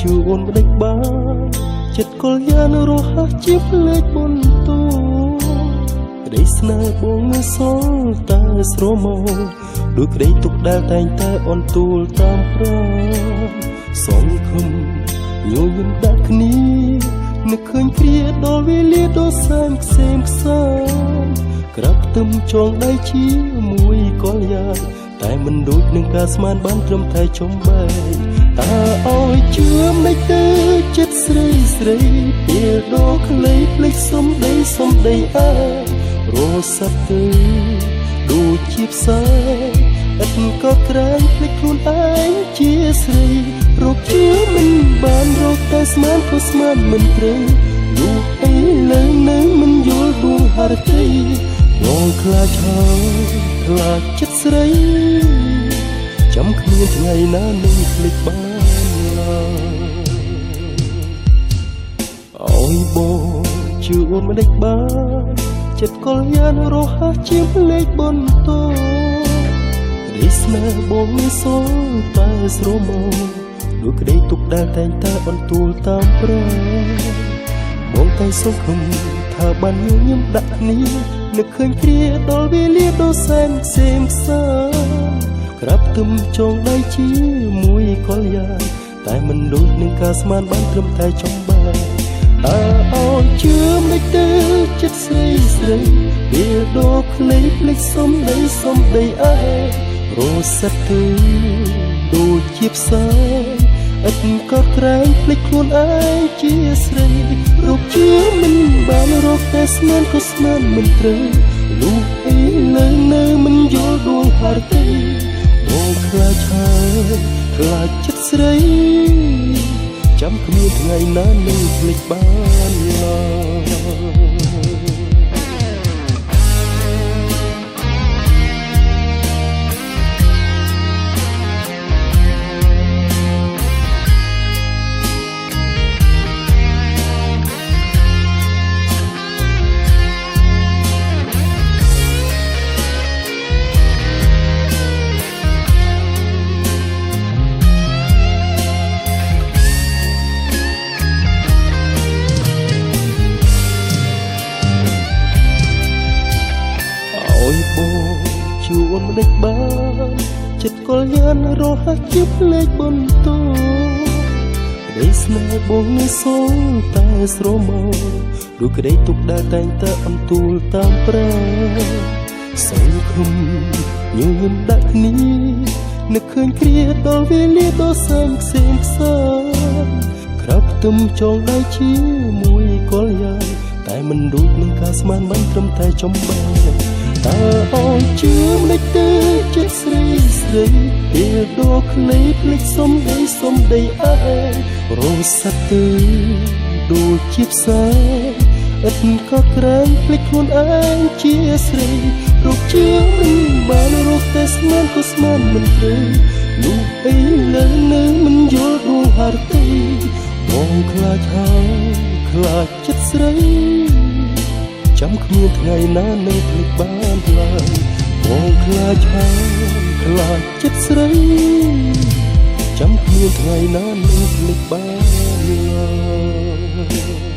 ជួអូនមិនដេចបានចិត្តកលយ៉ានរហ័សជាផ្លេចបុនតូក្តីស្នេហ៍បងនៅសល់តែស្រមោដូចក្តីទុកដែលតែងតែអន់ទូលតាមប្រាសងខំញញឹមដាក់គ្នានឹកឃើញព្រាដល់វេលាដ៏សែនខ្សែមខ្សានក្រាប់ទឹមចងដៃជាមួយកលយ៉ាងតែមិនដូចនឹងការស្មានបានត្រឹមតែចំបែកតើឲ្យជឿមិនទៅចិត្តស្រីស្រីពេលដ៏ខ្លីភ្លេចសំដីអារសាត់ទៅដូចជាផ្សាយឥតក៏ក្រែងភ្លេចខ្លួនឯងជាស្រីរកជឿមិនបានរកតែស្មានក៏ស្មានមិនត្រូវលោកអីលើនៅមិនយល់ដួងហរតីងងខ្លាចហើយខ្លាចចិត្តស្រីចាំគ្មានថ្ងៃណានឹងភ្លេចបានឡើយអើយបងជឿអូនមិនដេចបានចិត្តកលយ៉ានរហ័សជាភ្លេចបុនតូក្តីស្នេហ៍បងមានសល់តែស្រមោដូចក្តីទុកដែលតែងតែអន់ទូលតាមប្រាបងតែសង្ឃឹមថាបានញញឹមដាក់គ្នានឹកឃើញគ្រាដល់វេលាដ៏សែនខ្សែមខ្សានក្រាប់ទឹមចងដៃជាមួយកលយ៉ាងតែមិនដូចនឹងការស្មានបានត្រឹមតែចំបែកតើអោយជឿមិនទៅចិត្តស្រីស្រីពេលដ៏ខ្លីភ្លេចសំដីឯរសាត់ទៅដូចជាផ្សាយឥតក៏ក្រែងភ្លេចខ្លួនឯងជាស្រីរកជឿមិនបានរកតែស្មានក៏ស្មានមិនត្រូវលោកអីលើនៅមិនយល់ដួងហរតីបងខ្លាចហើយខ្លាចចិត្តស្រីចាំគ្មានថ្ងៃណានឹងភ្លេចបានឡើយបងជួអូនមិនដេចបានចិត្តកលយ៉ានរហ័សជាភ្លេចបុនតូក្តីស្នេហ៍បងនៅសល់តែស្រមោដូចក្តីទុកដែលតែងតែអន់ទូលតាមប្រាសងខំញញឹមដាក់គ្នានឹកឃើញគ្រាដល់វេលាដ៏សែនខ្សែមខ្សានក្រាប់ទឹមចងដៃជាមួយកលយ៉ាងតែមិនដូចនឹងការស្មានបានត្រឹមតែចំបែកតើអោយជឿមិនទៅចិត្តស្រីស្រីពេលដ៏ខ្លីភ្លេចសំដីឯរសាត់ទៅដូចជាផ្សាយឥតក៏ក្រែងភ្លេចខ្លួនឯងជាស្រីរកជឿមិនបានរកតែស្មានក៏ស្មានមិនត្រូវលោកអីលើនៅមិនយល់ដួងហរតីបងខ្លាចហើយខ្លាចចិត្តស្រីចាំគ្មានថ្ងៃណានឹងភ្លេចបានឡើយបងខ្លាចហើយខ្លាចចិត្តស្រីចាំគ្មានថ្ងៃណានឹងភ្លេចបានឡើយ